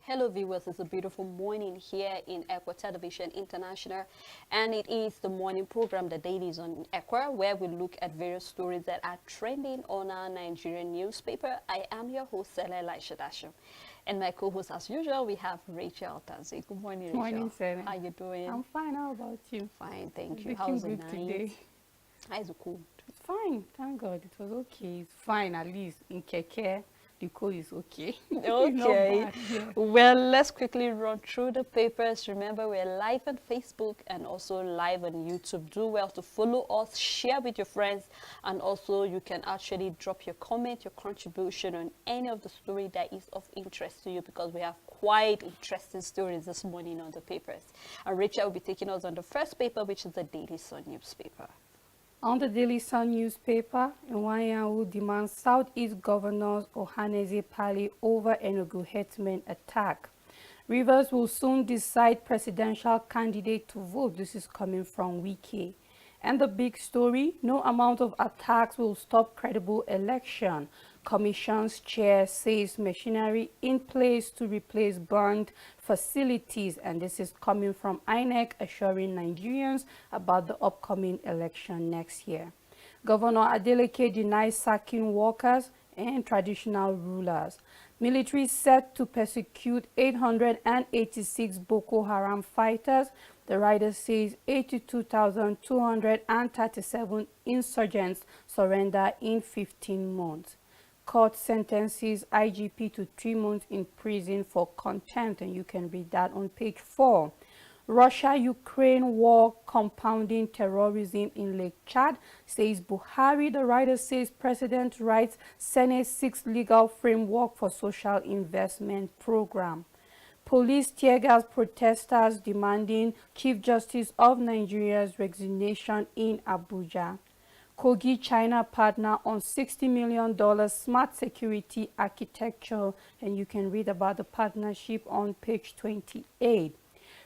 Hello viewers, it's a beautiful morning here in Equa Television International, and it is the morning program, the Dailies on Equa, where we look at various stories that are trending on our Nigerian newspaper. I am your host, Sele Laishadasho, and my co-host as usual, we have Rachel Tanzi. Good morning, Rachel. Morning, Sele. How you doing? I'm fine, how about you? Fine, thank you. Looking How's the good night? today. How's the cold? It's fine, thank God, it was okay. It's fine, at least in Keke, the cold is okay. Okay. Not bad, yeah. Well, let's quickly run through the papers. Remember, we're live on Facebook and also live on YouTube. Do well to follow us, share with your friends, and also you can actually drop your comment, your contribution on any of the story that is of interest to you, because we have quite interesting stories this morning on the papers. And Rachel will be taking us on the first paper, which is the Daily Sun newspaper. On the Daily Sun newspaper, Nwanyanwu demands Southeast Governors Ohaneze Pali over Enugu Hetman attack. Rivers will soon decide presidential candidate to vote. This is coming from Wiki. And the big story, no amount of attacks will stop credible election. Commission's chair says machinery in place to replace burned facilities. And this is coming from INEC assuring Nigerians about the upcoming election next year. Governor Adeleke denies sacking workers and traditional rulers. Military set to persecute 886 Boko Haram fighters. The writer says 82,237 insurgents surrender in 15 months. Court sentences IGP to 3 months in prison for contempt, and you can read that on page 4. Russia-Ukraine war compounding terrorism in Lake Chad, says Buhari. The writer says President writes Senate 6 legal framework for social investment program. Police tear gas protesters demanding Chief Justice of Nigeria's resignation in Abuja. Kogi China partner on $60 million smart security architecture, and you can read about the partnership on page 28.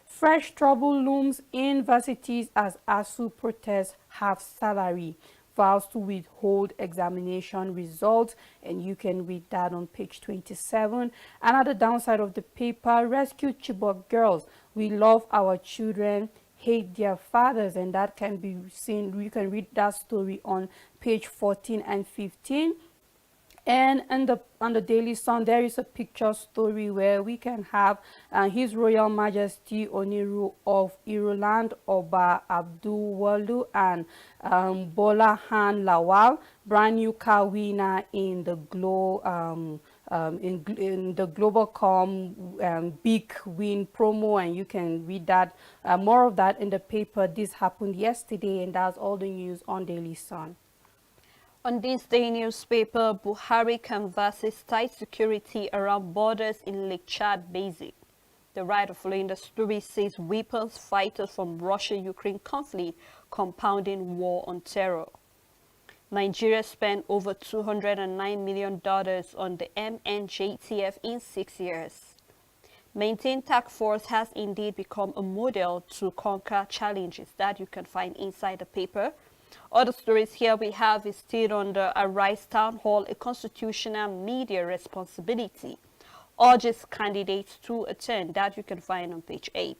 Fresh trouble looms in universities as ASU protests half salary. Vows to withhold examination results, and you can read that on page 27. Another downside of the paper, rescue Chibok girls. We love our children, hate their fathers, and that can be seen. You can read that story on page 14 and 15. And on the Daily Sun, there is a picture story where we can have His Royal Majesty Oniru of Ireland, Oba Abdul Walu, and Bola Han Lawal, brand new car winner in the in the Globalcom big win promo, and you can read that more of that in the paper. This happened yesterday, and that's all the news on Daily Sun. On this day newspaper, Buhari canvasses tight security around borders in Lake Chad Basin. The writer following the story says weapons fighters from Russia-Ukraine conflict compounding war on terror. Nigeria spent over $209 million on the MNJTF in 6 years. Maintain Task Force has indeed become a model to conquer challenges that you can find inside the paper. Other stories here we have is still on the Arise Town Hall, a constitutional media responsibility. Urges candidates to attend, that you can find on page 8.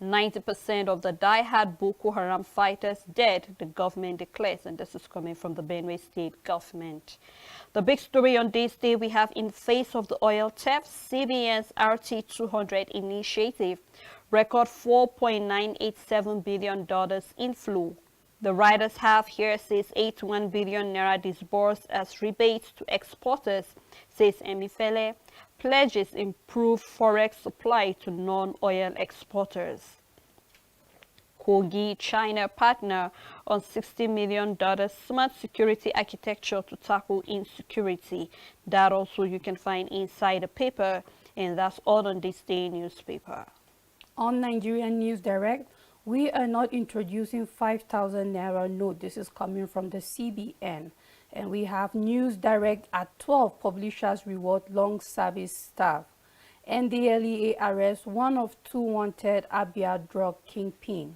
90% of the die-hard Boko Haram fighters dead, the government declares, and this is coming from the Benue State government. The big story on this day we have in face of the oil theft, CBN's RT200 initiative, record $4.987 billion inflow. The writers have here says 81 billion naira disbursed as rebates to exporters, says Emifele. Pledges improve forex supply to non-oil exporters. Kogi China partner on $60 million smart security architecture to tackle insecurity. That also you can find inside the paper, and that's all on this day newspaper. On Nigerian News Direct, we are not introducing 5,000 naira note. This is coming from the CBN. And we have News Direct at 12, publishers reward long service staff. NDLEA arrests one of 2 wanted Abia drug kingpins.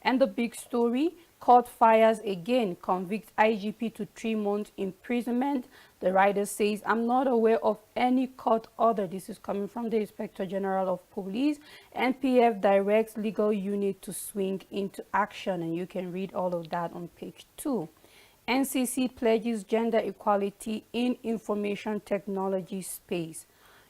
And the big story, Court fires again, convicts IGP to 3 months imprisonment. The writer says, I'm not aware of any court order. This is coming from the Inspector General of Police. NPF directs legal unit to swing into action, and you can read all of that on page 2. NCC pledges gender equality in information technology space.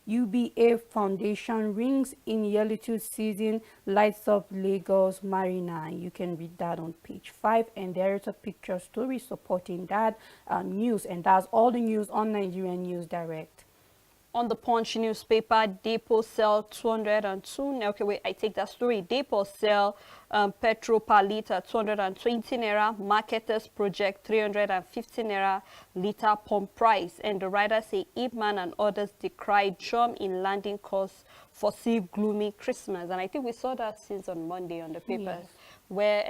UBA Foundation rings in Yellowtooth season, lights up Lagos Marina. You can read that on page 5, and there is a picture story supporting that news, and that's all the news on Nigerian News Direct. On the Punch newspaper, Depo sell 202. Okay, wait, I take that story. Depo sell petrol per liter 220 naira. Marketers project 350 naira liter pump price. And the writer say Ipman and others decry jump in landing costs, foresee gloomy Christmas. And I think we saw that since on Monday on the papers. Yes. Where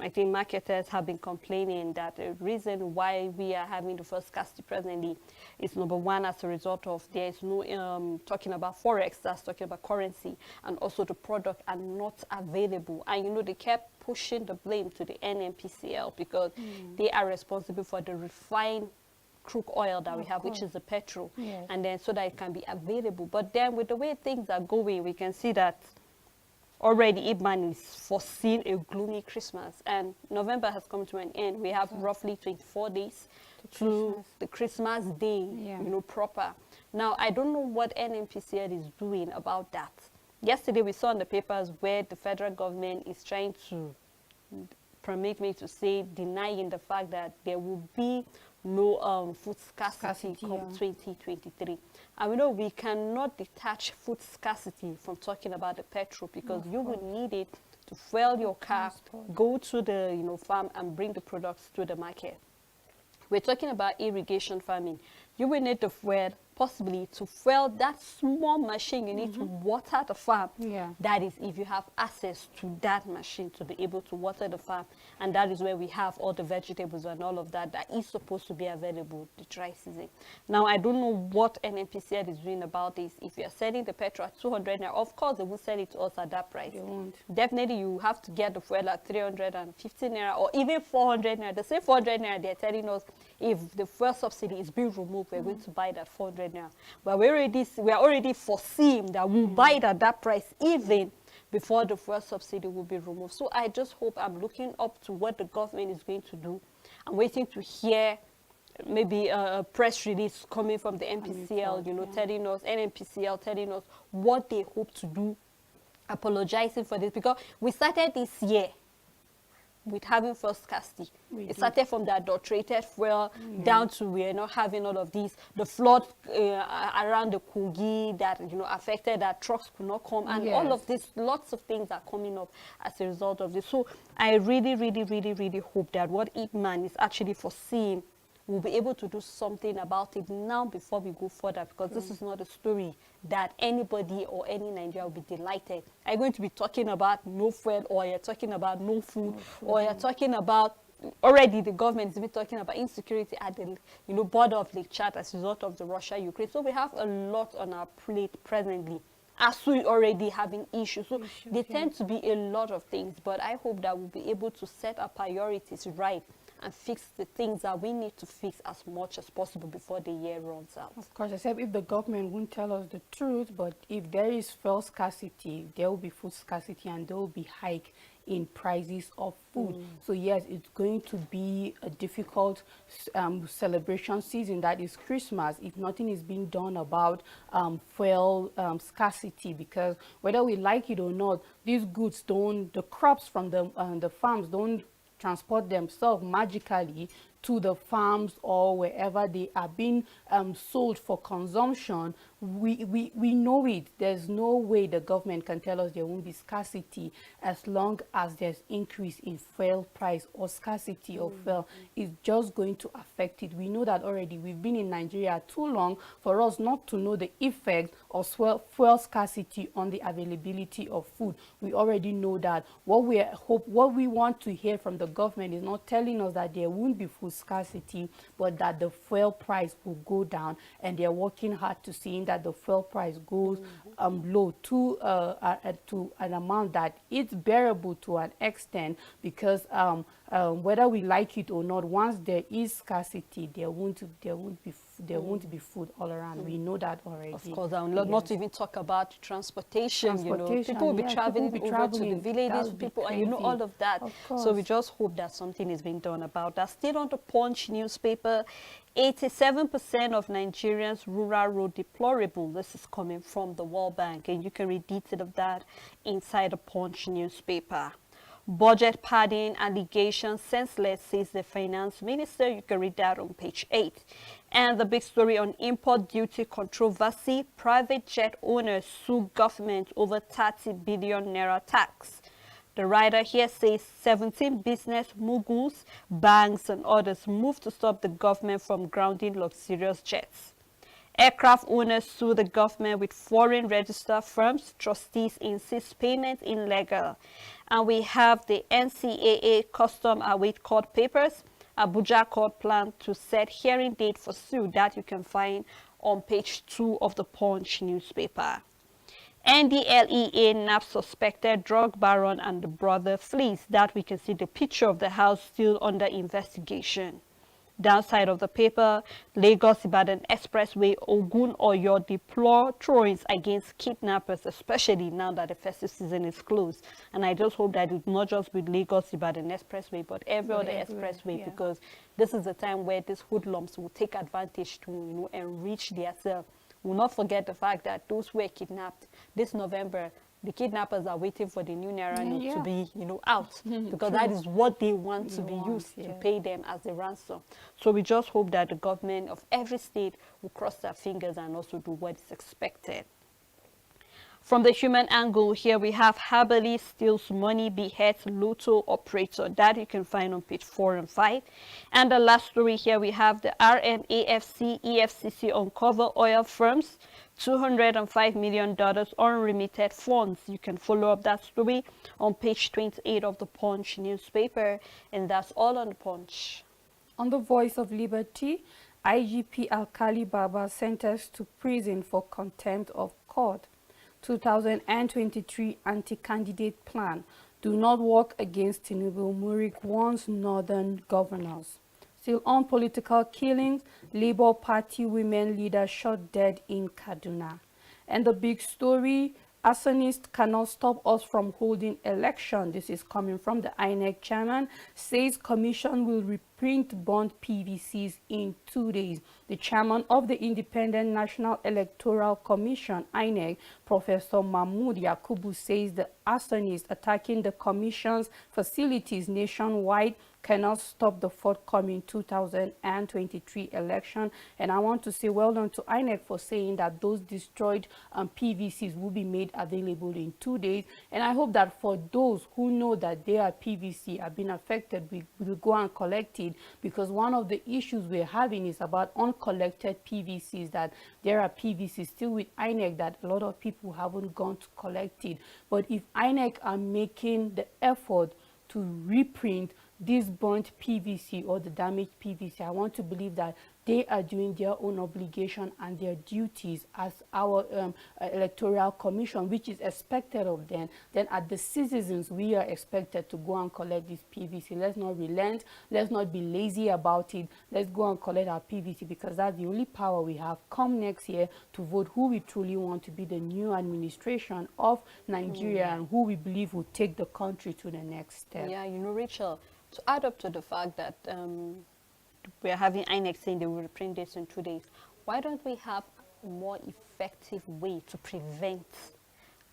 I think marketers have been complaining that the reason why we are having the first scarcity presently is, number one, as a result of there is no talking about forex, that's talking about currency, and also the product are not available. And you know, they kept pushing the blame to the NNPCL because they are responsible for the refined crude oil that we have, which is the petrol, Yes. and then so that it can be available. But then with the way things are going, we can see that already Ibman is foreseeing a gloomy Christmas, and November has come to an end. We have roughly 24 days to the Christmas day, you know, proper. Now, I don't know what NNPCL is doing about that. Yesterday, we saw in the papers where the federal government is trying to, permit me to say, denying the fact that there will be no food scarcity come 2023. And we know we cannot detach food scarcity from talking about the petrol, because you will need it to fuel your car, go to the farm and bring the products to the market. We're talking about irrigation farming. You will need the fuel possibly to fuel that small machine you need to water the farm. That is, if you have access to that machine to be able to water the farm. And that is where we have all the vegetables and all of that that is supposed to be available the dry season. Now, I don't know what NNPCL is doing about this. If you're selling the petrol at 200 naira, of course they will sell it to us at that price. They won't. Definitely you have to get the fuel at 350 naira or even 400 naira. The same 400 naira they're telling us, if the fuel subsidy is being removed, we're going to buy that 400 naira. But we are already foreseeing that we'll buy it at that price even before the fuel subsidy will be removed. So I just hope, I'm looking up to what the government is going to do. I'm waiting to hear maybe a press release coming from the NPCL, telling us, NNPCL telling us what they hope to do, apologizing for this, because we started this year with having first scarcity. It started from the adulterated fuel down to we're not having all of these, the flood around the Kogi that affected that trucks could not come, and all of this, lots of things are coming up as a result of this. So I really, really, really, really hope that what Ipman is actually foreseeing, we'll be able to do something about it now before we go further, because this is not a story that anybody or any Nigerian will be delighted. Are you going to be talking about no fuel, or you're talking about no food, or you're talking about, already the government is even talking about insecurity at the border of Lake Chad as a result of the Russia-Ukraine. So we have a lot on our plate presently, as we already having issues. So they tend to be a lot of things, but I hope that we'll be able to set our priorities right and fix the things that we need to fix as much as possible before the year runs out. Of course, except if the government won't tell us the truth, but if there is fuel scarcity, there will be food scarcity, and there will be hike in prices of food. So yes, it's going to be a difficult celebration season, that is Christmas, if nothing is being done about fuel scarcity, because whether we like it or not, these goods the crops from the farms don't transport themselves magically to the farms or wherever they are being sold for consumption. We know it. There's no way the government can tell us there won't be scarcity as long as there's increase in fuel price, or scarcity of fuel is just going to affect it. We know that already. We've been in Nigeria too long for us not to know the effect of fuel scarcity on the availability of food. We already know that. What we want to hear from the government is not telling us that there won't be food scarcity, but that the fuel price will go down, and they're working hard to seeing that the fuel price goes low to an amount that it's bearable to an extent, because whether we like it or not, once there is scarcity, there won't be food all around. We know that already. Of course, I will not even talk about transportation. You know, Transportation, people will be yeah, traveling people will be over to the traveling. That villages, would be people, and you know crazy. all of that. Of So we course. just hope that something is being done about that. Still on the Punch newspaper, 87% of Nigerians rural road deplorable. This is coming from the World Bank, and you can read detail of that inside the Punch newspaper. Budget padding allegations senseless, says the finance minister. You can read that on page 8. And the big story on import duty controversy, private jet owners sue government over 30 billion naira tax. The writer here says 17 business moguls, banks and others move to stop the government from grounding luxurious jets. Aircraft owners sue the government with foreign registered firms. Trustees insist payment illegal. And we have the NCAA custom await court papers. Abuja court plan to set hearing date for suit. That you can find on page 2 of the Punch newspaper. NDLEA nabbed suspected drug baron and the brother flees. That we can see the picture of the house still under investigation. Downside of the paper, Lagos-Ibadan Expressway, Ogun Oyo deplore throw-ins against kidnappers, especially now that the festive season is closed. And I just hope that it's not just with Lagos-Ibadan Expressway, but every other expressway, yeah. because this is the time where these hoodlums will take advantage to, you know, enrich themselves. We'll not forget the fact that those who were kidnapped this November, the kidnappers are waiting for the new Naira note to be, you know, out, because that is what they want to be used to pay them as a ransom. So we just hope that the government of every state will cross their fingers and also do what is expected. From the human angle, here we have Habali steals money, beheads Lotto operator. That you can find on page 4 and 5. And the last story here, we have the RMAFC EFCC uncover oil firms, $205 million unremitted funds. You can follow up that story on page 28 of the Punch newspaper. And that's all on the Punch. On the Voice of Liberty, IGP Alkali Baba sentenced to prison for contempt of court. 2023 anti-candidate plan. Do not work against Tinubu, Murik warns northern governors. Still on political killings, Labour Party women leader shot dead in Kaduna. And the big story, arsonists cannot stop us from holding election. This is coming from the INEC chairman, says commission will reprint bond PVCs in 2 days. The chairman of the Independent National Electoral Commission, INEC, Professor Mahmoud Yakubu, says the arsonists attacking the commission's facilities nationwide cannot stop the forthcoming 2023 election. And I want to say well done to INEC for saying that those destroyed PVCs will be made available in 2 days. And I hope that for those who know that their PVC have been affected, we will go and collect it, because one of the issues we're having is about uncollected PVCs, that there are PVCs still with INEC that a lot of people haven't gone to collect it. But if INEC are making the effort to reprint this burnt PVC or the damaged PVC, I want to believe that they are doing their own obligation and their duties as our electoral commission, which is expected of them. Then as the citizens, we are expected to go and collect this PVC. Let's not relent. Let's not be lazy about it. Let's go and collect our PVC, because that's the only power we have come next year to vote who we truly want to be the new administration of Nigeria and who we believe will take the country to the next step. Yeah, you know, Rachel, to add up to the fact that we're having INEC saying they will reprint this in 2 days, why don't we have a more effective way to prevent?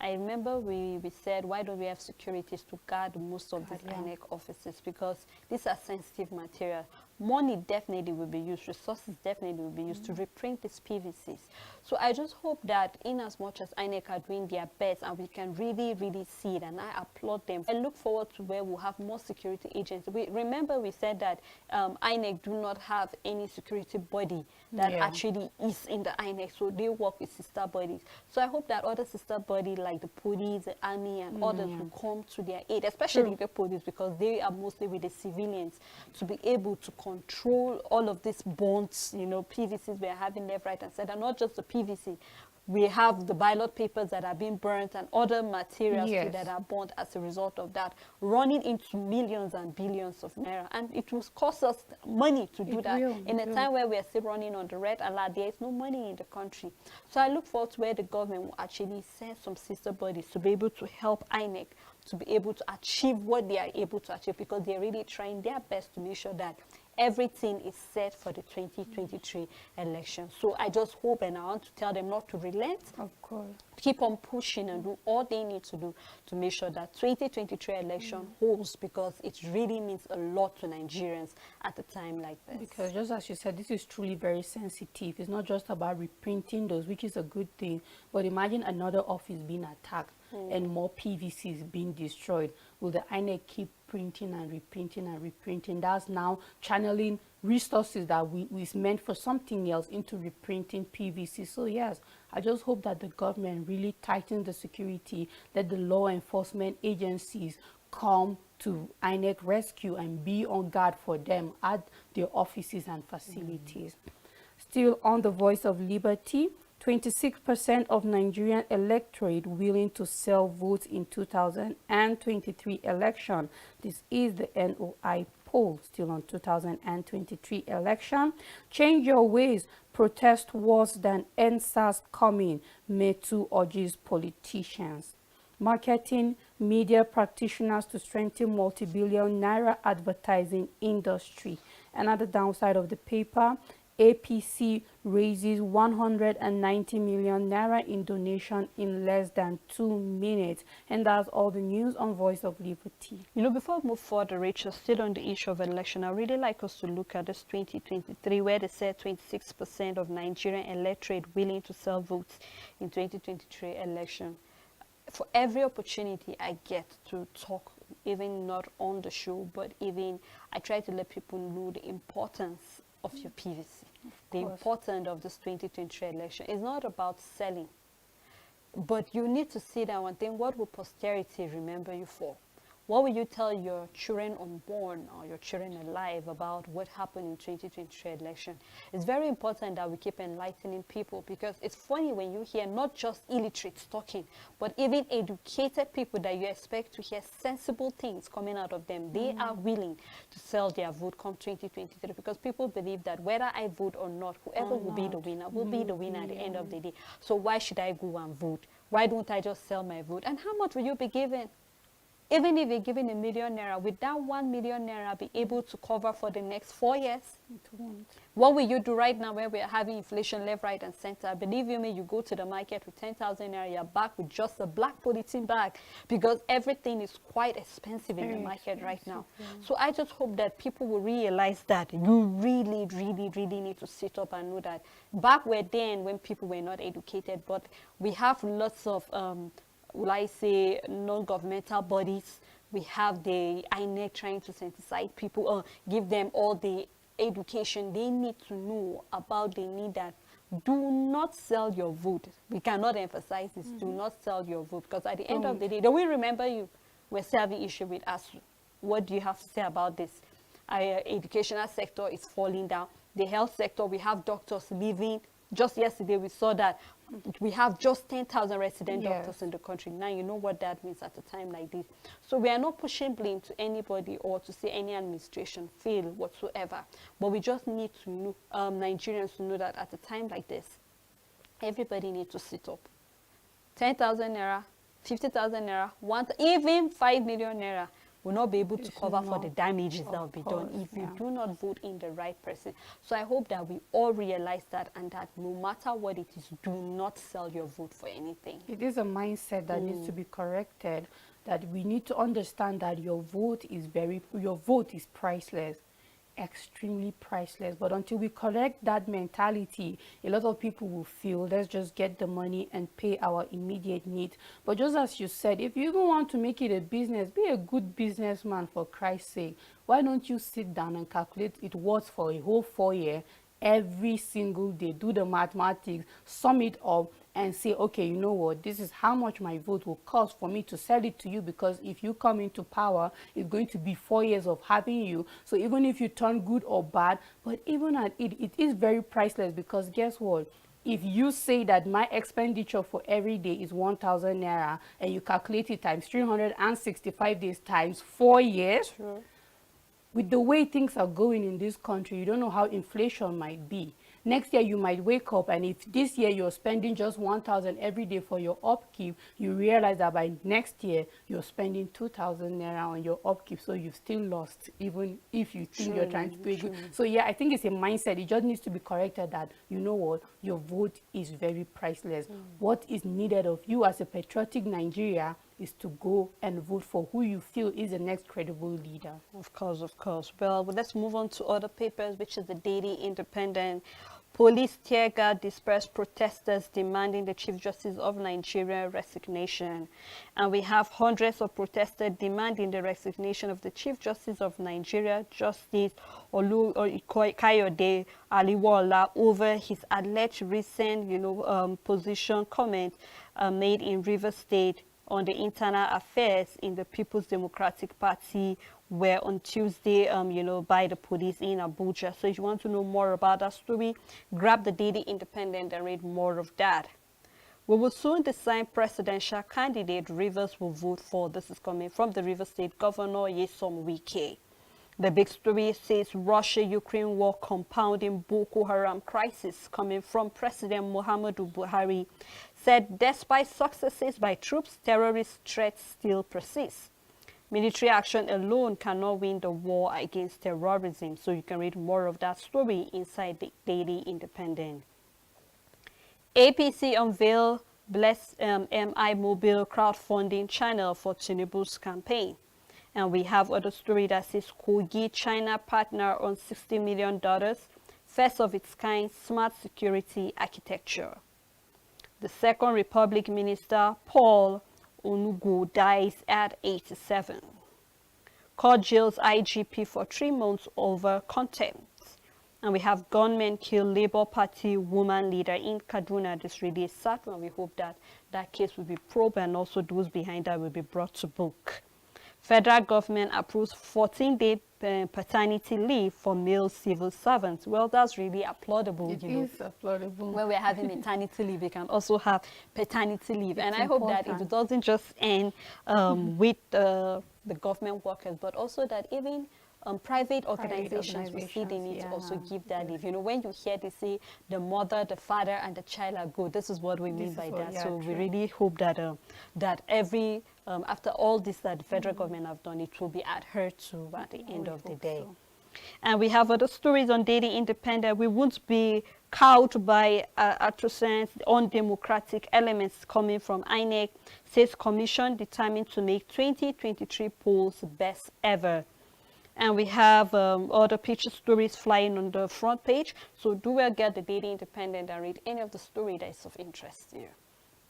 I remember we said, why don't we have securities to guard most of these INEC offices, because these are sensitive material. Money definitely will be used, resources definitely will be used to reprint these PVCs. So I just hope that in as much as INEC are doing their best and we can really, really see it, and I applaud them. I look forward to where we'll have more security agents. Remember we said that INEC do not have any security body that actually is in the INEC, so they work with sister bodies. So I hope that other sister bodies like the police, the army and others will come to their aid, especially the police, because they are mostly with the civilians, to be able to control all of these bonds, PVCs we're having left, right, and center. Not just the PVC. We have the ballot papers that are being burnt and other materials too that are burnt as a result of that, running into millions and billions of naira. And it will cost us money to do that. In a time where we are still running on the red alert, there is no money in the country. So I look forward to where the government will actually send some sister bodies to be able to help INEC to be able to achieve what they are able to achieve, because they're really trying their best to make sure that everything is set for the 2023 election. So I just hope, and I want to tell them not to relent. Of course. Keep on pushing and do all they need to do to make sure that 2023 election holds, because it really means a lot to Nigerians at a time like this. Because just as you said, this is truly very sensitive. It's not just about reprinting those, which is a good thing, but imagine another office being attacked and more PVCs being destroyed. Will the INEC keep printing and reprinting and reprinting? That's now channeling resources that is meant for something else into reprinting PVC. So yes, I just hope that the government really tightens the security, that the law enforcement agencies come to INEC rescue and be on guard for them at their offices and facilities. Still on the Voice of Liberty, 26% of Nigerian electorate willing to sell votes in 2023 election. This is the NOI poll, still on 2023 election. Change your ways, protest worse than NSAS coming, Metu urges politicians. Marketing media practitioners to strengthen multi-billion naira advertising industry. Another downside of the paper, APC raises 190 million naira in donation in less than 2 minutes. And that's all the news on Voice of Liberty. Before we move further, Rachel, still on the issue of election, I really like us to look at this 2023, where they said 26% of Nigerian electorate willing to sell votes in 2023 election. For every opportunity I get to talk, even not on the show, but even I try to let people know the importance of your PVC. The importance of this 2023 election is not about selling, but you need to sit down and think, what will posterity remember you for? What will you tell your children unborn or your children alive about what happened in 2023 election? It's very important that we keep enlightening people, because it's funny when you hear not just illiterates talking, but even educated people that you expect to hear sensible things coming out of them. They are willing to sell their vote come 2023, because people believe that whether I vote or not, whoever will be the winner will be the winner at the end of the day. So why should I go and vote? Why don't I just sell my vote? And how much will you be given? Even if you're given ₦1 million, would that ₦1 million be able to cover for the next 4 years? It won't. What will you do right now where we're having inflation left, right, and center? Believe you me, you go to the market with 10,000 naira, you're back with just a black polythene bag, because everything is quite expensive in the market right now. So I just hope that people will realize that you really, really, really need to sit up and know that back then when people were not educated, but we have lots of will I say non-governmental bodies. We have the INEC trying to sensitize people, give them all the education they need to know about the need that do not sell your vote. We cannot emphasize this. Do not sell your vote, because at the end of the day, don't we remember you? We're still having issue with us. What do you have to say about this? Our educational sector is falling down. The health sector, we have doctors leaving. Just yesterday, we saw that we have just 10,000 resident doctors in the country. Now you know what that means at a time like this. So we are not pushing blame to anybody or to say any administration fail whatsoever. But we just need to know, Nigerians to know that at a time like this, everybody needs to sit up. 10,000 naira, 50,000 naira, even 5 million naira will not be able to cover for the damages that will be done if you do not vote in the right person. So I hope that we all realize that, and that no matter what it is, do not sell your vote for anything. It is a mindset that needs to be corrected, that we need to understand that your vote is priceless, extremely priceless. But until we correct that mentality, a lot of people will feel, let's just get the money and pay our immediate needs. But just as you said, if you don't want to make it a business, be a good businessman, for Christ's sake. Why don't you sit down and calculate it worth for a whole 4 years, every single day, do the mathematics, sum it up, and say, okay, you know what, this is how much my vote will cost for me to sell it to you, because if you come into power, it's going to be 4 years of having you. So even if you turn good or bad, but even at it is very priceless, because guess what? If you say that my expenditure for every day is 1,000 naira, and you calculate it times 365 days times 4 years, True. with the way things are going in this country, you don't know how inflation might be. Next year, you might wake up, and if this year you're spending just 1,000 every day for your upkeep, you realize that by next year, you're spending 2,000 naira on your upkeep. So you've still lost, even if you think you're trying to pay good. So yeah, I think it's a mindset. It just needs to be corrected that, you know what, your vote is very priceless. What is needed of you as a patriotic Nigeria is to go and vote for who you feel is the next credible leader. Of course, of course. Well, let's move on to other papers, which is the Daily Independent. Police tear gas dispersed protesters demanding the Chief Justice of Nigeria resignation. And we have hundreds of protesters demanding the resignation of the Chief Justice of Nigeria, Justice Kayode Aliwola, over his alleged recent, position comment made in Rivers State on the internal affairs in the People's Democratic Party were on Tuesday, by the police in Abuja. So if you want to know more about that story, grab the Daily Independent and read more of that. We will soon decide presidential candidate Rivers will vote for. This is coming from the Rivers State Governor, Nyesom Wike. The big story says Russia-Ukraine war compounding Boko Haram crisis, coming from President Muhammadu Buhari, said despite successes by troops, terrorist threats still persist. Military action alone cannot win the war against terrorism. So you can read more of that story inside the Daily Independent. APC unveil Bless MI Mobile crowdfunding channel for Tinubu's campaign. And we have other story that says Kogi China partner on $60 million, first of its kind smart security architecture. The Second Republic Minister, Paul Onugo, dies at 87. Court jails IGP for 3 months over contempt. And we have gunmen kill Labour Party woman leader in Kaduna. This really is sad, and we hope that that case will be probed and also those behind that will be brought to book. Federal government approves 14-day paternity leave for male civil servants. Well, that's really applaudable. It is applaudable. When we're having maternity leave, we can also have paternity leave. It's and I hope that it doesn't just end with the government workers, but also that even private organizations will see the need to also give that leave. When you hear they say the mother, the father, and the child are good, this is what we mean by that. So we really hope that that every after all this that the federal government have done, it will be adhered to at the end of the day. So. And we have other stories on Daily Independent. We won't be cowed by atrocious, undemocratic elements coming from INEC, says commission determined to make 2023 polls best ever. And we have other picture stories flying on the front page. So do well get the Daily Independent and read any of the story that is of interest to you.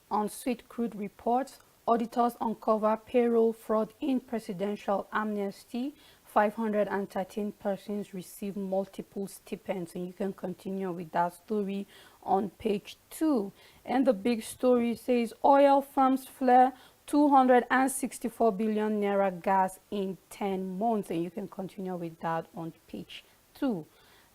On Sweet Crude reports, auditors uncover payroll fraud in presidential amnesty. 513 persons receive multiple stipends, and you can continue with that story on page 2. And the big story says oil firms flare 264 billion naira gas in 10 months, and you can continue with that on page 2.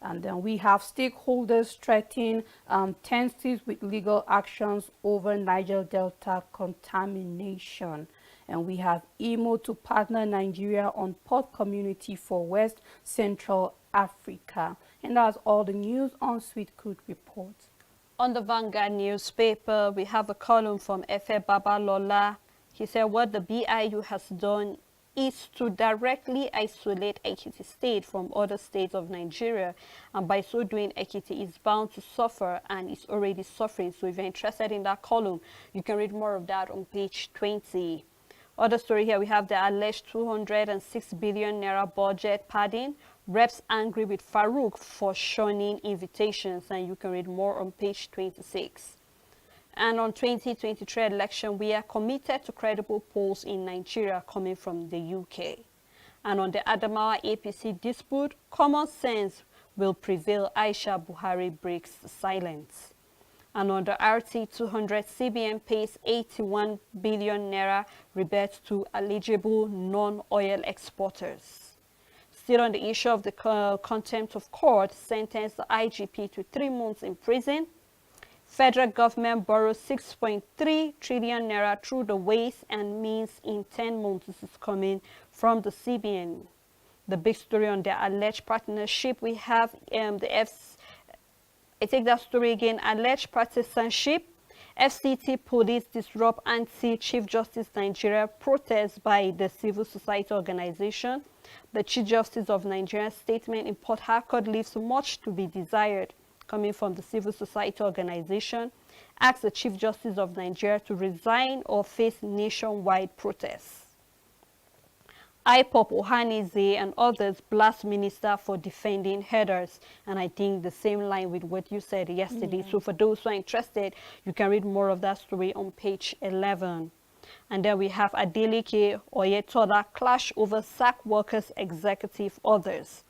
And then we have stakeholders threatening 10 states with legal actions over Niger Delta contamination. And we have Imo to partner Nigeria on port community for West Central Africa. And that's all the news on Sweet Crude Report. On the Vanguard newspaper, we have a column from Efe Babalola. He said what the BIU has done is to directly isolate Ekiti State from other states of Nigeria, and by so doing, Ekiti is bound to suffer and is already suffering. So if you're interested in that column, you can read more of that on page 20. Other story here, we have the alleged 206 billion naira budget padding. Reps angry with Farouk for shunning invitations, and you can read more on page 26. And on 2023 election, we are committed to credible polls in Nigeria coming from the UK. And on the Adamawa APC dispute, common sense will prevail. Aisha Buhari breaks silence. And on the RT 200, CBN pays 81 billion naira rebate to eligible non-oil exporters. Still on the issue of the contempt of court, sentenced the IGP to 3 months in prison. Federal government borrows 6.3 trillion naira through the ways and means in 10 months. This is coming from the CBN. The big story on their alleged partnership, we have I take that story again, alleged partisanship. FCT police disrupt anti-Chief Justice Nigeria protest by the civil society organization. The Chief Justice of Nigeria's statement in Port Harcourt leaves much to be desired, coming from the civil society organization. Asks the Chief Justice of Nigeria to resign or face nationwide protests. IPOP Ohanize and others blast minister for defending headers, and I think the same line with what you said yesterday. So for those who are interested, you can read more of that story on page 11. And then we have Adeleke Oyetola clash over sack workers executive orders.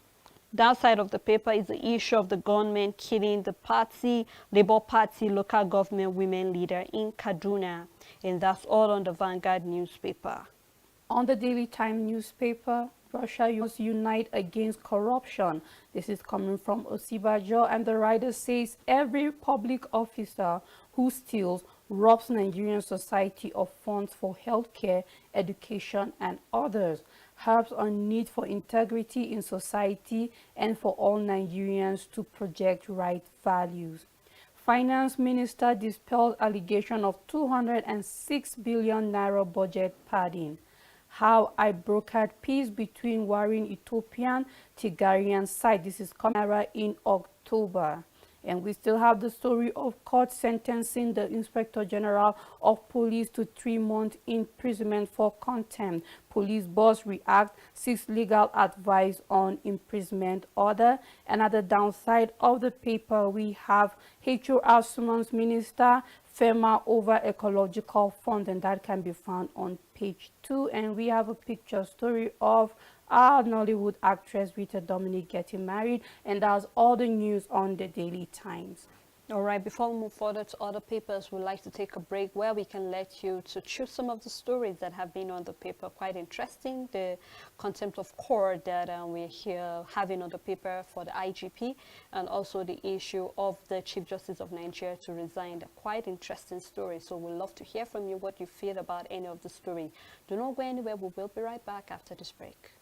Downside of the paper is the issue of the gunmen killing the Labour Party local government women leader in Kaduna, and that's all on the Vanguard newspaper. On the Daily Time newspaper, Russia must unite against corruption. This is coming from Osibajo, and the writer says every public officer who steals robs Nigerian society of funds for healthcare, education, and others. Harps on need for integrity in society and for all Nigerians to project right values. Finance Minister dispels allegation of 206 billion naira budget padding. How I brokered peace between warring Ethiopian Tigarian side. This is coming in October. And we still have the story of court sentencing the Inspector General of Police to 3 months imprisonment for contempt. Police boss react, seeks legal advice on imprisonment order. And at the downside of the paper, we have HOR summons Minister FEMA over ecological fund, and that can be found on page 2. And we have a picture story of our Nollywood actress Rita Dominic getting married, and that's all the news on the Daily Times. All right, before we move further to other papers, we'd like to take a break where we can let you to choose some of the stories that have been on the paper. Quite interesting, the contempt of court that we're here having on the paper for the IGP, and also the issue of the Chief Justice of Nigeria to resign. They're quite interesting stories, so we'd love to hear from you what you feel about any of the story. Do not go anywhere. We will be right back after this break.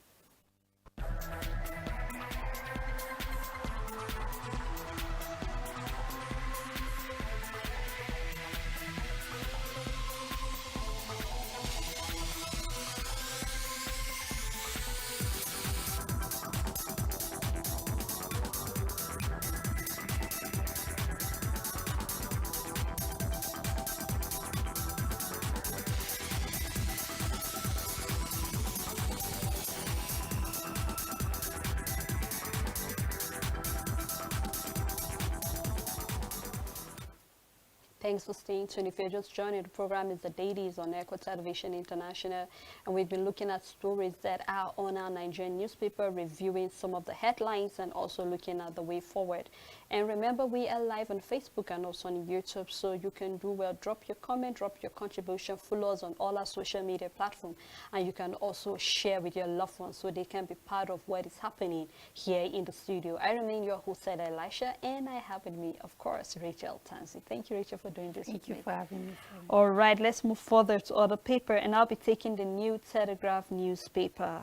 Thanks for staying tuned. If you're just joining, the program is the Dailies on Echo Television International, and we've been looking at stories that are on our Nigerian newspaper, reviewing some of the headlines and also looking at the way forward. And remember, we are live on Facebook and also on YouTube, so you can do well. Drop your comment, drop your contribution, follow us on all our social media platforms, and you can also share with your loved ones so they can be part of what is happening here in the studio. I remain your host, Elisha, and I have with me, of course, Rachel Tansy. Thank you, Rachel, for doing this. Thank you for having me. All right, let's move further to other paper, and I'll be taking the New Telegraph newspaper.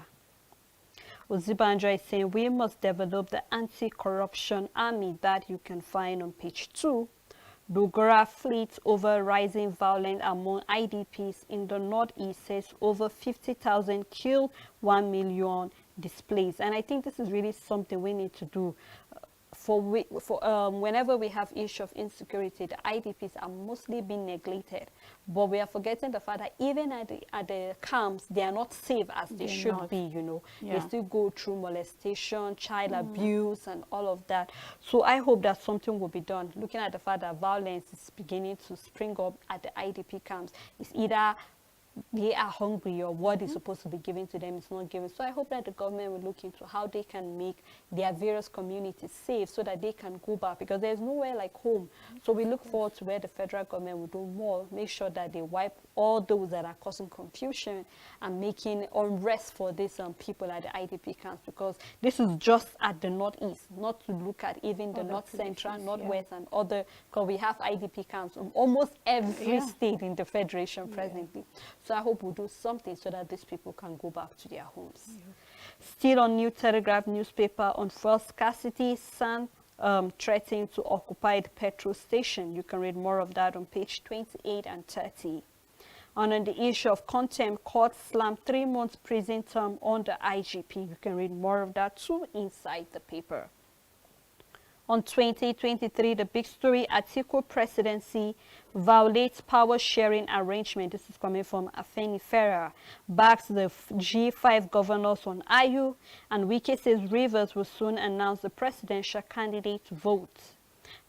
Ozibanjo is saying we must develop the anti-corruption army that you can find on page 2. Dogora fleet over rising violence among IDPs in the northeast says over 50,000 killed, 1 million displaced. And I think this is really something we need to do. Whenever we have issue of insecurity, the IDPs are mostly being neglected, but we are forgetting the fact that even at the camps, they are not safe as they should be. You know, they still go through molestation, child abuse, and all of that. So I hope that something will be done. Looking at the fact that violence is beginning to spring up at the IDP camps, it's either they are hungry, or what is supposed to be given to them is not given. So I hope that the government will look into how they can make their various communities safe so that they can go back, because there's nowhere like home. So we look forward to where the federal government will do more, make sure that they wipe all those that are causing confusion and making unrest for these people at the IDP camps, because this is just at the northeast, not to look at even the Other north central, places, northwest, and other, because we have IDP camps in almost every Yeah. state in the federation presently. So I hope we'll do something so that these people can go back to their homes. Still on New Telegraph newspaper, on fuel scarcity, SAN threatening to occupy the petrol station. You can read more of that on page 28 and 30. And on the issue of contempt, court slammed 3 months prison term on the IGP. You can read more of that too inside the paper. On 2023, the big story, Atiku presidency violates power sharing arrangement. This is coming from Afeni Ferrer. Backs the G5 governors on IU, and Wike says Rivers will soon announce the presidential candidate vote.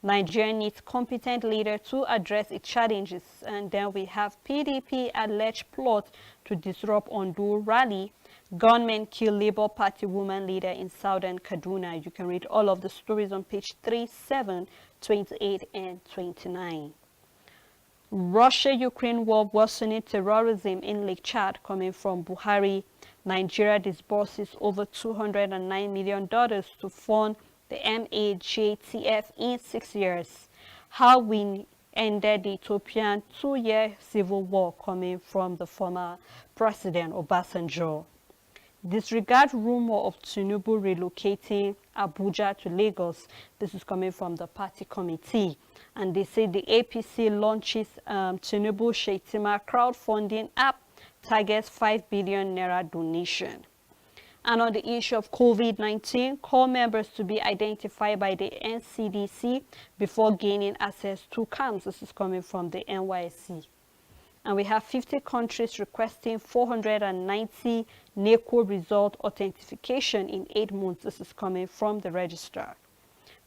Nigeria needs competent leader to address its challenges. And then we have PDP alleged plot to disrupt Ondo rally. Gunmen kill Labour Party woman leader in southern Kaduna. You can read all of the stories on page 37, 28, and 29. Russia-Ukraine war worsening terrorism in Lake Chad, coming from Buhari. Nigeria disburses over $209 million to fund the MAJTF in 6 years. How we ended the Ethiopian 2-year civil war, coming from the former President Obasanjo. Disregard rumor of Tinubu relocating Abuja to Lagos. This is coming from the party committee. And they say the APC launches Tinubu Shetima crowdfunding app, targets 5 billion naira donation. And on the issue of COVID-19, call members to be identified by the NCDC before gaining access to camps. This is coming from the NYSC. And we have 50 countries requesting 490 NACO result authentication in 8 months. This is coming from the registrar.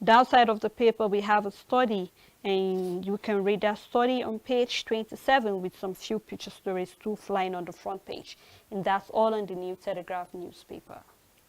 Downside of the paper, we have a study, and you can read that study on page 27 with some few picture stories too flying on the front page. And that's all in the New Telegraph newspaper.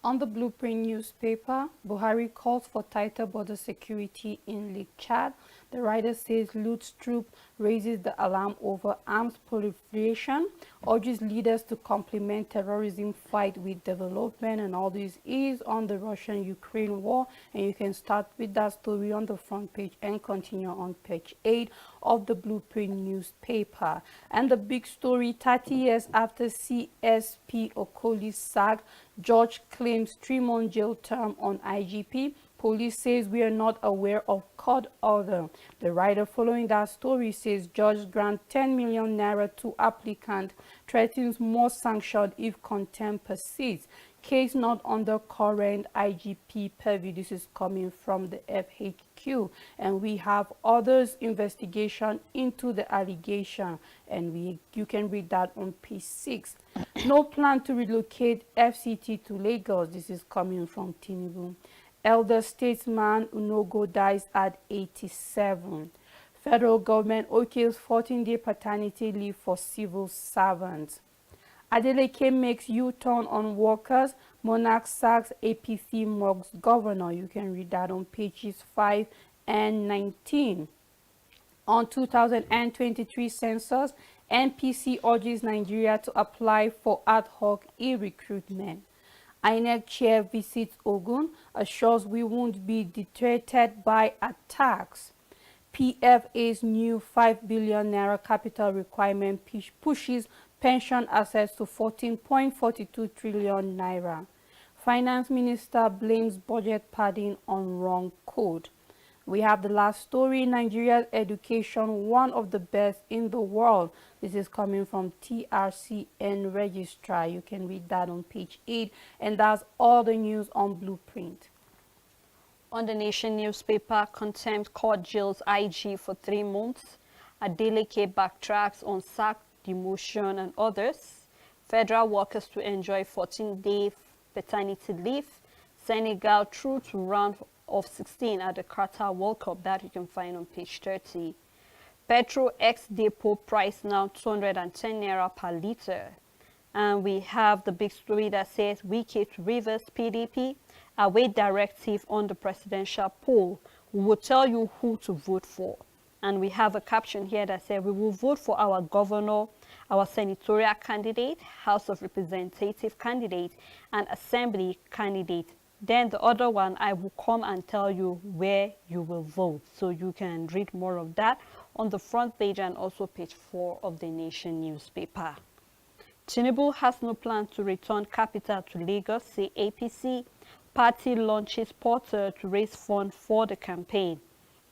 On the Blueprint newspaper, Buhari calls for tighter border security in Lake Chad. The writer says Lutz troop raises the alarm over arms proliferation, urges leaders to complement terrorism fight with development, and all this is on the Russian-Ukraine war. And you can start with that story on the front page and continue on page 8 of the Blueprint newspaper. And the big story, 30 years after CSP Okoli's sack, Judge claims 3-month jail term on IGP. Police says we are not aware of court order. The writer following that story says judge grant 10 million naira to applicant, threatens more sanction if contempt persists. Case not under current IGP purview. This is coming from the FHQ. And we have others investigation into the allegation, and you can read that on page 6. No plan to relocate FCT to Lagos. This is coming from Tinubu. Elder statesman Unogo dies at 87. Federal government okays 14-day paternity leave for civil servants. Adeleke makes U-turn on workers. Monarch sacks APC mugs governor. You can read that on pages 5 and 19. On 2023 census, NPC urges Nigeria to apply for ad hoc e-recruitment. INEC chair visits Ogun, assures we won't be deterred by attacks. PFA's new 5 billion naira capital requirement pushes pension assets to 14.42 trillion naira. Finance minister blames budget padding on wrong code. We have the last story, Nigeria's education, one of the best in the world. This is coming from TRCN Registrar. You can read that on page 8. And that's all the news on Blueprint. On the Nation newspaper, contempt court jails IG for 3 months. Adeleke backtracks on sack, demotion, and others. Federal workers to enjoy 14-day paternity leave. Senegal through to round of 16 at the Qatar World Cup. That you can find on page 30. Petrol ex depot price now 210 naira per liter. And we have the big story that says Wike to reverse PDP, await directive on the presidential poll. We will tell you who to vote for. And we have a caption here that says we will vote for our governor, our senatorial candidate, House of Representative candidate, and Assembly candidate. Then the other one, I will come and tell you where you will vote. So you can read more of that on the front page and also page 4 of the Nation newspaper. Tinubu has no plan to return capital to Lagos, say APC. Party launches portal to raise funds for the campaign.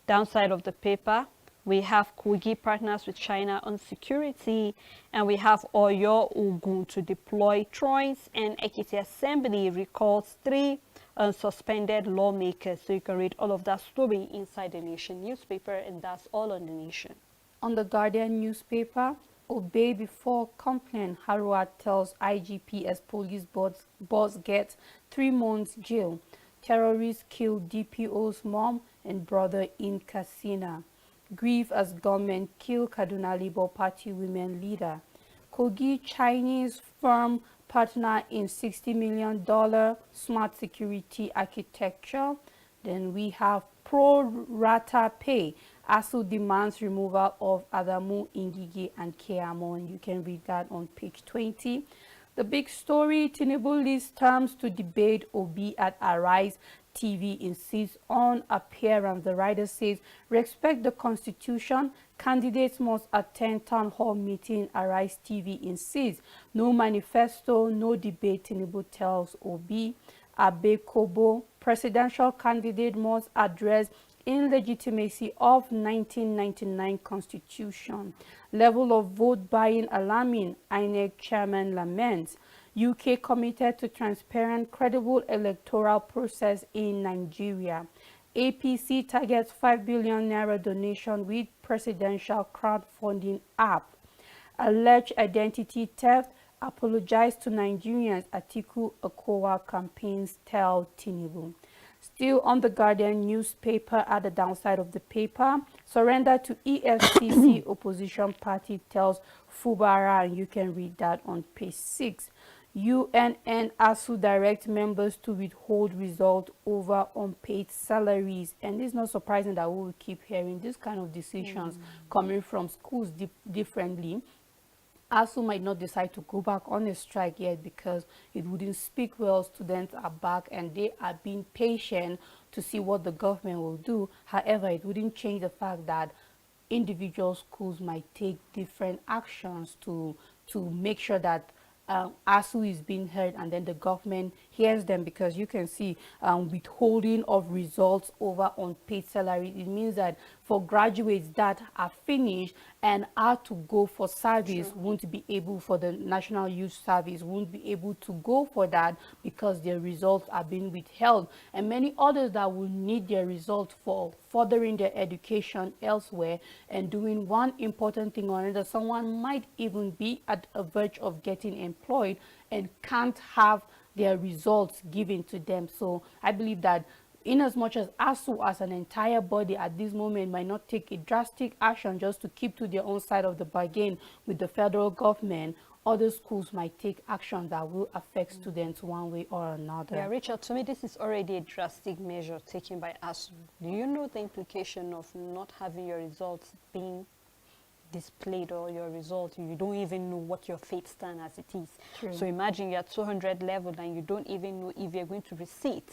Downside of the paper, we have Kogi partners with China on security, and we have Oyo Ogun to deploy drones, and Ekiti Assembly recalls 3 unsuspended lawmakers. So you can read all of that story inside the Nation newspaper, and that's all on the Nation. On the Guardian newspaper, obey before complaint. Harua tells IGP as police boss gets 3 months jail. Terrorists kill DPO's mom and brother in Katsina. Grief as government kill Kaduna Labour Party women leader. Kogi Chinese firm partner in $60 million smart security architecture. Then we have pro rata pay. ASU demands removal of Adamu Ingigi and Keamon. You can read that on page 20. The big story, Tinubu lists terms to debate Obi at Arise TV insists on appearance. The writer says, respect the constitution. Candidates must attend town hall meeting. Arise TV insists. No manifesto, no debate, Tinubu tells Obi. Abekobo, presidential candidate must address illegitimacy of 1999 constitution. Level of vote buying alarming, INEC chairman laments. UK committed to transparent, credible electoral process in Nigeria. APC targets 5 billion naira donation with presidential crowdfunding app. Alleged identity theft, apologize to Nigerians, Atiku Okowa campaigns tell Tinubu. Still on the Guardian newspaper, at the downside of the paper, surrender to EFCC opposition party tells Fubara, and you can read that on page 6. UNN ASU direct members to withhold result over unpaid salaries, and it's not surprising that we will keep hearing this kind of decisions coming from schools differently. ASU might not decide to go back on a strike yet because it wouldn't speak well. Students are back and they are being patient to see what the government will do. However, it wouldn't change the fact that individual schools might take different actions to make sure that ASU is being heard, and then the government hears them, because you can see withholding of results over unpaid salary. It means that for graduates that are finished and are to go for service, won't be able, for the National Youth Service, won't be able to go for that because their results are being withheld. And many others that will need their results for furthering their education elsewhere and doing one important thing or another. Someone might even be at a verge of getting employed and can't have their results given to them. So I believe that in as much as ASU as an entire body at this moment might not take a drastic action just to keep to their own side of the bargain with the federal government, other schools might take action that will affect students one way or another. Yeah, Richard, to me, this is already a drastic measure taken by ASU. Do you know the implication of not having your results being displayed, or your results, you don't even know what your fate stand as it is? True. So imagine you're at 200 level and you don't even know if you're going to receive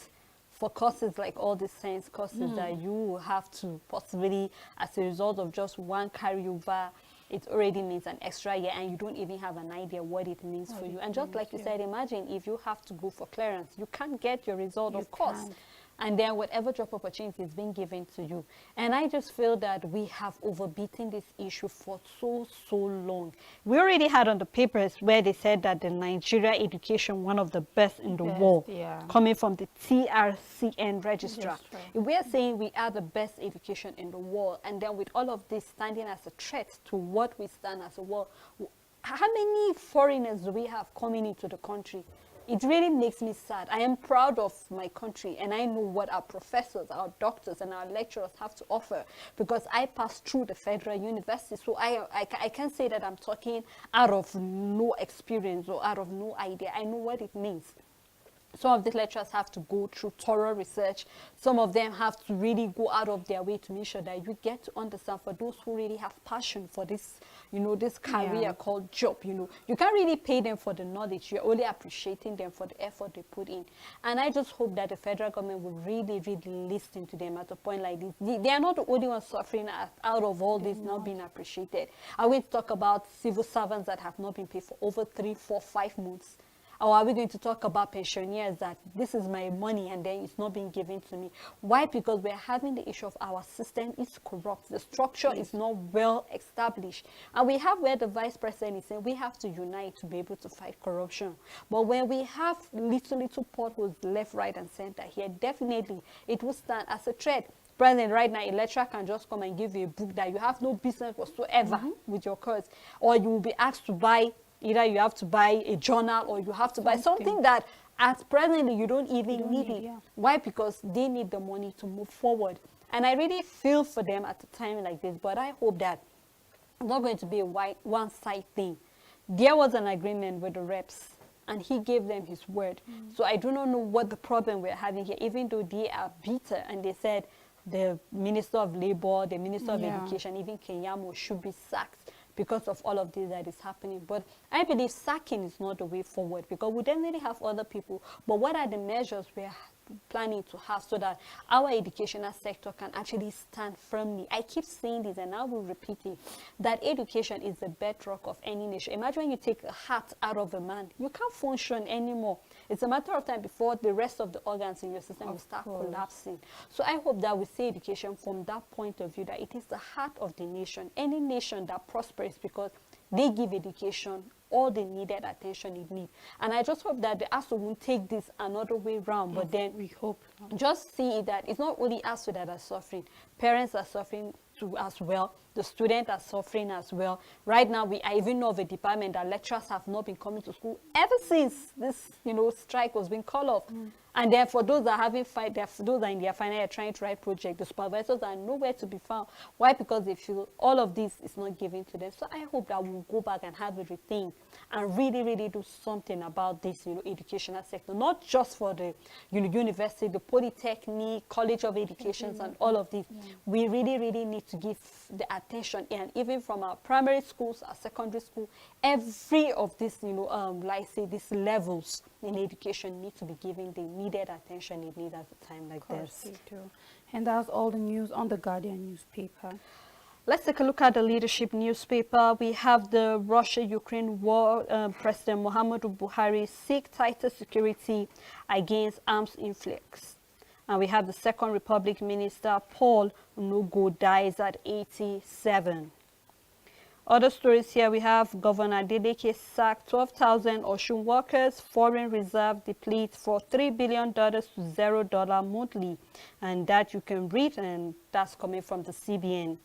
for courses like all the science courses that you will have to possibly, as a result of just one carryover, it already means an extra year, and you don't even have an idea what it means for you. And just like you said, imagine if you have to go for clearance, you can't get your result, of course. And then whatever job opportunity is being given to you. And I just feel that we have overbeaten this issue for so long. We already had on the papers where they said that the Nigeria education, one of the best in the world, coming from the TRCN registrar. We are saying we are the best education in the world, and then with all of this standing as a threat to what we stand as a world, how many foreigners do we have coming into the country? it really makes me sad. I am proud of my country, and I know what our professors, our doctors, and our lecturers have to offer, because I passed through the federal university. So I can't say that I'm talking out of no experience or out of no idea. I know what it means. Some of the lecturers have to go through thorough research. Some of them have to really go out of their way to make sure that you get to understand. For those who really have passion for this, this career called job, you can't really pay them for the knowledge. You're only appreciating them for the effort they put in. And I just hope that the federal government will really, really listen to them at a point like this. They are not the only ones suffering out of all this not being appreciated. I will talk about civil servants that have not been paid for over 3, 4, 5 months. Or are we going to talk about pensioners that this is my money and then it's not being given to me? Why? Because we're having the issue of our system is corrupt. The structure is not well established. And we have where the vice president is saying we have to unite to be able to fight corruption. But when we have little potholes left, right, and center here, definitely it will stand as a threat. President, right now, a lecturer can just come and give you a book that you have no business whatsoever with your course. Or you will be asked to buy. Either you have to buy a journal or you have to buy something that at presently you don't even need it. Why? Because they need the money to move forward. And I really feel for them at a time like this, but I hope that it's not going to be a one-side thing. There was an agreement with the reps, and he gave them his word. So I do not know what the problem we're having here, even though they are bitter and they said the Minister of Labor, the Minister of Education, even Kenyamo should be sacked because of all of this that is happening. But I believe sacking is not the way forward, because we definitely have other people. But what are the measures we are planning to have so that our educational sector can actually stand firmly? I keep saying this and I will repeat it, that education is the bedrock of any nation. Imagine when you take a heart out of a man, you can't function anymore. It's a matter of time before the rest of the organs in your system will start collapsing. So I hope that we see education from that point of view, that it is the heart of the nation. Any nation that prospers because they give education all the needed attention it needs. And I just hope that the ASU won't take this another way around, but then we hope just see that it's not only ASU that are suffering. Parents are suffering too as well. The students are suffering as well. Right now, I even know of a department that lecturers have not been coming to school ever since this, strike was being called off. And then for those that are having those that are in their final year trying to write project, the supervisors are nowhere to be found. Why? Because they feel all of this is not given to them. So I hope that we'll go back and have a rethink and really, really do something about this, educational sector, not just for the university, the polytechnic, college of education, and all of this. We really, really need to give the attention, and even from our primary schools, our secondary school, every of this, like say these levels in education need to be given the needed attention it needs at a time like this. And that's all the news on the Guardian newspaper. Let's take a look at the leadership newspaper. We have the Russia-Ukraine war. President Muhammadu Buhari seek tighter security against arms influx. And we have the Second Republic Minister Paul Onugo dies at 87. Other stories here, we have Governor Adeleke sacked 12,000 Osun workers, foreign reserve depletes for $3 billion to $0 monthly. And that you can read, and that's coming from the CBN.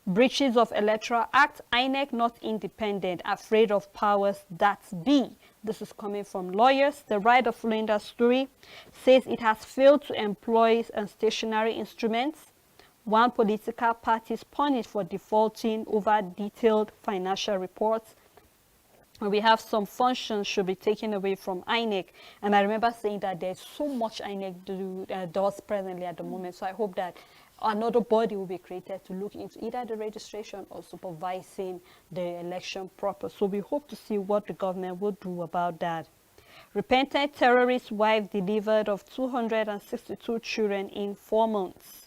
Breaches of Electoral Act, INEC not independent, afraid of powers that be. This is coming from lawyers. The Right of Linda story says it has failed to employ stationary instruments. One political party is punished for defaulting over detailed financial reports. And we have some functions should be taken away from INEC. And I remember saying that there's so much INEC does presently at the moment. So I hope that another body will be created to look into either the registration or supervising the election proper. So we hope to see what the government will do about that. Repentant terrorist wife delivered of 262 children in 4 months.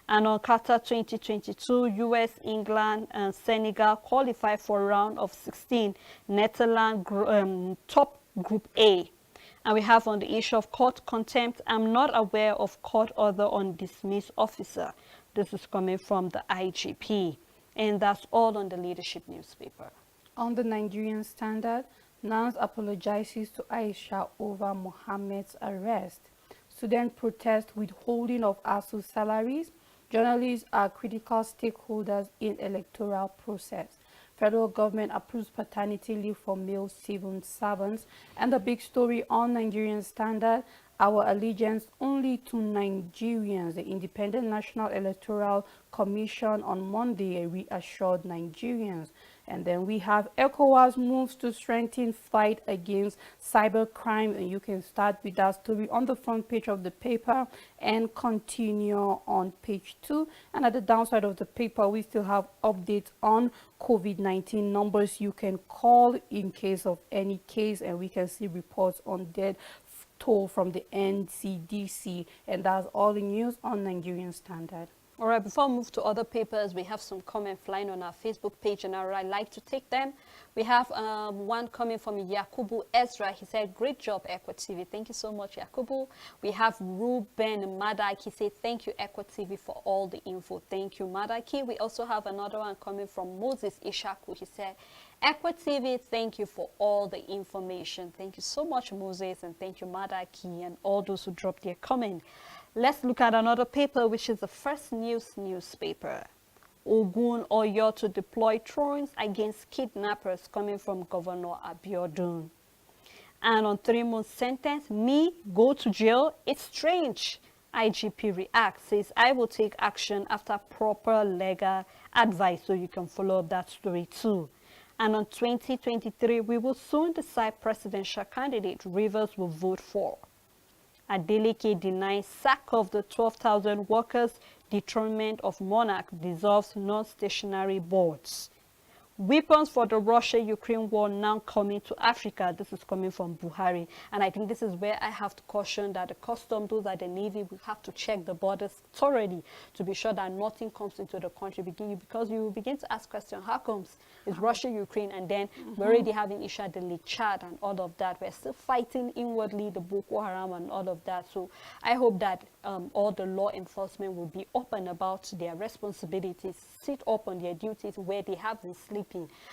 And on Qatar 2022, US, England, and Senegal qualify for round of 16. Netherlands top Group A. And we have on the issue of court contempt, I'm not aware of court order on dismissed officer. This is coming from the IGP. And that's all on the leadership newspaper. On the Nigerian Standard, Nance apologizes to Aisha over Mohammed's arrest. Student protest withholding of ASU salaries. Journalists are critical stakeholders in electoral process. Federal government approves paternity leave for male civil servants. And the big story on Nigerian Standard, our allegiance only to Nigerians. The Independent National Electoral Commission on Monday reassured Nigerians. And then we have ECOWAS moves to strengthen fight against cybercrime. And you can start with that story on the front page of the paper and continue on page 2. And at the downside of the paper, we still have updates on COVID-19 numbers you can call in case of any case. And we can see reports on death toll from the NCDC. And that's all the news on Nigerian Standard. All right, before we move to other papers, we have some comments flying on our Facebook page, and I would like to take them. We have one coming from Yakubu Ezra. He said, great job, Equa TV. Thank you so much, Yakubu. We have Ruben Madaki. He said, thank you, Equa TV, for all the info. Thank you, Madaki. We also have another one coming from Moses Ishaku. He said, Equa TV, thank you for all the information. Thank you so much, Moses, and thank you, Madaki, and all those who dropped their comment. Let's look at another paper, which is the First News newspaper. Ogun Oyo to deploy drones against kidnappers, coming from Governor Abiodun. And on 3-month sentence, me go to jail, it's strange. IGP reacts, says I will take action after proper legal advice. So you can follow up that story too. And on 2023, we will soon decide presidential candidate Rivers will vote for. Adeleke denies sack of the 12,000 workers, dethronement of monarch dissolves non-stationary boards. Weapons for the Russia-Ukraine war now coming to Africa. This is coming from Buhari. And I think this is where I have to caution that the customs, those at the Navy, will have to check the borders thoroughly to be sure that nothing comes into the country. Because you will begin to ask questions, how comes it's Russia-Ukraine, and then we're already having issue at the Lake Chad and all of that. We're still fighting inwardly, the Boko Haram and all of that. So I hope that all the law enforcement will be open about their responsibilities, sit up on their duties where they have been sleeping,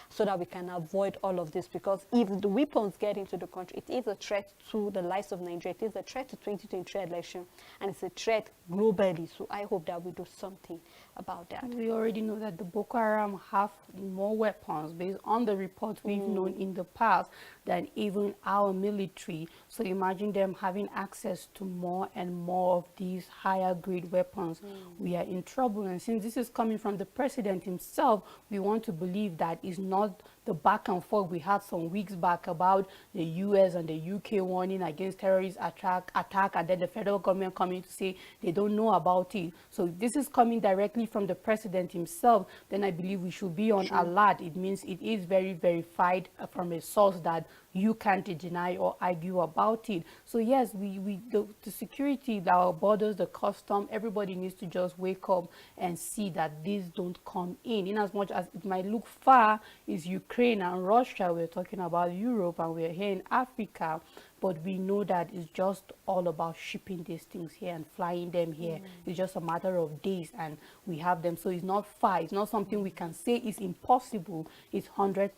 so that we can avoid all of this. Because if the weapons get into the country, it is a threat to the lives of Nigeria. It is a threat to 2023 election, and it's a threat globally. So I hope that we do something about that. We already know that the Boko Haram have more weapons based on the reports we've known in the past than even our military. So imagine them having access to more and more of these higher grade weapons. We are in trouble. And since this is coming from the president himself, we want to believe that it's not the back and forth we had some weeks back about the US and the UK warning against terrorist attack, and then the federal government coming to say they don't know about it. So if this is coming directly from the president himself, then I believe we should be on alert. It means it is very verified from a source that you can't deny or argue about it. So yes, the security, our borders, the custom, everybody needs to just wake up and see that these don't come in as much as it might look far. Is Ukraine and Russia, we're talking about Europe, and we're here in Africa, but we know that it's just all about shipping these things here and flying them here. It's just a matter of days and we have them. So it's not far. It's not something we can say is impossible. It's 100%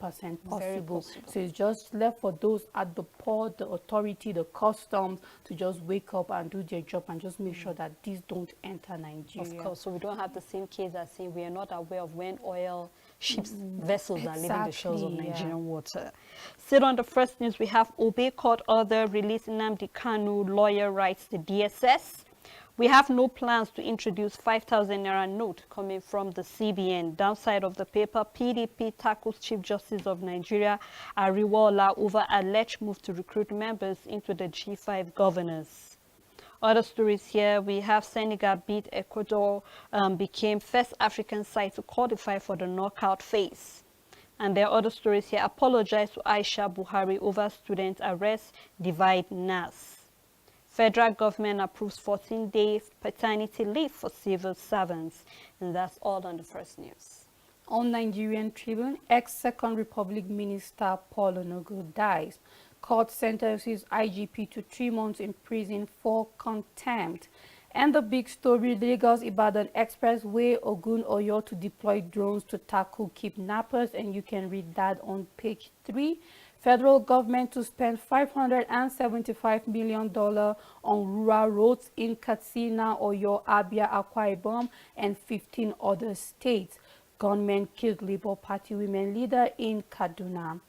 possible. So it's just left for those at the port, the authority, the customs, to just wake up and do their job and just make sure that these don't enter Nigeria. Of course, so we don't have the same case as saying we are not aware of when oil ships, vessels are leaving the shores of Nigerian water. Still on the First News, we have Obey Court order release Nnamdi Kanu, lawyer writes the DSS. We have no plans to introduce 5,000 naira note, coming from the CBN. Downside of the paper, PDP tackles Chief Justice of Nigeria, Ariwola, over alleged move to recruit members into the G5 governors. Other stories here, we have Senegal beat Ecuador, became first African side to qualify for the knockout phase. And there are other stories here. Apologize to Aisha Buhari over student arrest, divide NAS. Federal government approves 14-day paternity leave for civil servants. And that's all on the First News. On Nigerian Tribune, ex-Second Republic Minister Paul Onogo dies. Court sentences IGP to 3 months in prison for contempt. And the big story, Lagos-Ibadan Expressway, Ogun Oyo to deploy drones to tackle kidnappers. And you can read that on page 3. Federal government to spend $575 million on rural roads in Katsina, Oyo, Abia, Akwa Ibom, and 15 other states. Gunmen killed Labour Party women leader in Kaduna.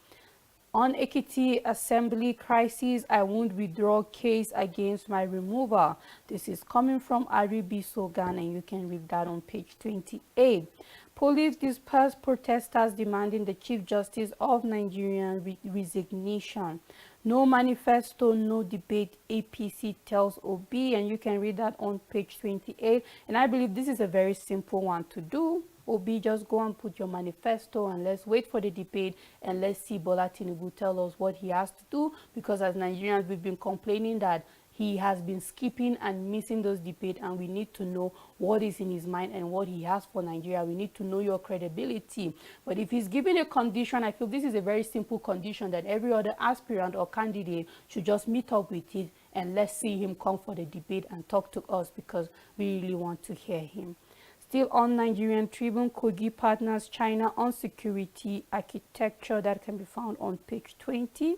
On Ekiti Assembly crisis, I won't withdraw case against my removal. This is coming from Aribi Sogan, and you can read that on page 28. Police dispersed protesters demanding the Chief Justice of Nigeria resignation. No manifesto, no debate, APC tells OB, and you can read that on page 28. And I believe this is a very simple one to do. Obi, just go and put your manifesto and let's wait for the debate and let's see Bola Tinubu tell us what he has to do, because as Nigerians we've been complaining that he has been skipping and missing those debates, and we need to know what is in his mind and what he has for Nigeria. We need to know your credibility. But if he's given a condition, I feel this is a very simple condition that every other aspirant or candidate should just meet up with it, and let's see him come for the debate and talk to us, because we really want to hear him. Still on Nigerian Tribune, Kogi partners China on security architecture, that can be found on page 20.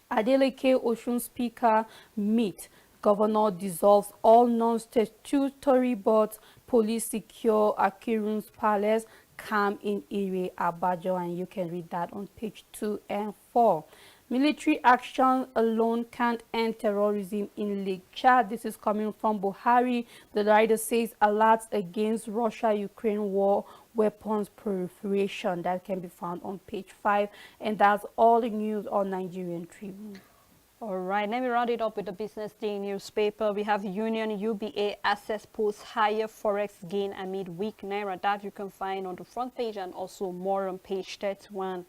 Adeleke Osun Speaker meet. Governor dissolves all non-statutory boards. Police secure Akirun's palace. Calm in Ire Abajo, and you can read that on page 2 and 4. Military action alone can't end terrorism in Lake Chad. This is coming from Buhari. The writer says alerts against Russia-Ukraine war, weapons proliferation. That can be found on page 5. And that's all the news on Nigerian Tribune. All right, let me round it up with the Business Day newspaper. We have Union UBA Access posts higher forex gain amid weak naira. That you can find on the front page, and also more on page 31.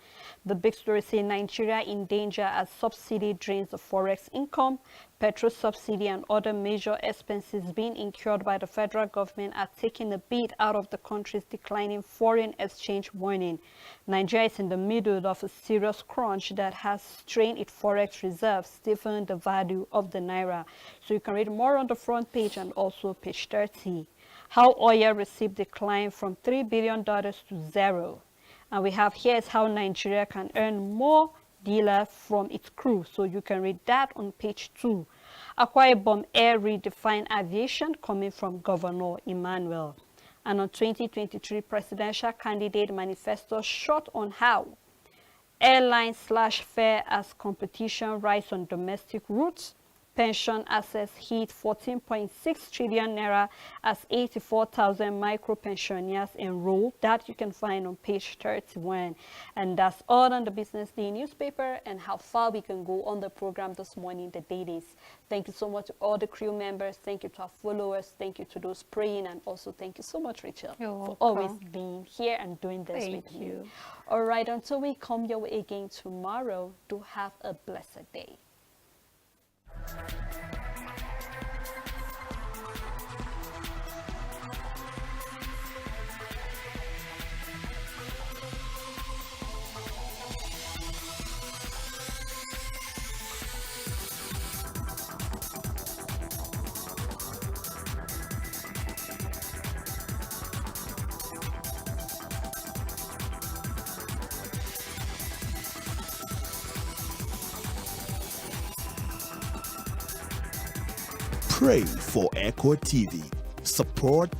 The big story saying Nigeria in danger as subsidy drains the forex income. Petrol subsidy and other major expenses being incurred by the federal government are taking the beat out of the country's declining foreign exchange warning. Nigeria is in the middle of a serious crunch that has strained its forex reserves, stiffened the value of the naira. So you can read more on the front page and also page 30. How oil received decline from $3 billion to zero. And we have here is how Nigeria can earn more dealer from its crew. So you can read that on page 2. Akwa Ibom Air redefine aviation, coming from Governor Emmanuel. And on 2023 presidential candidate manifesto short on how airline slash fare as competition rise on domestic routes. Pension assets hit 14.6 trillion naira as 84,000 micro pensioners enrolled. That you can find on page 31. And that's all on the Business Day newspaper, and how far we can go on the program this morning, the Dailies. Thank you so much to all the crew members. Thank you to our followers. Thank you to those praying. And also thank you so much, Rachel, for always being here and doing this with me. All right, until we come your way again tomorrow, do have a blessed day. Pray for Echo TV. Support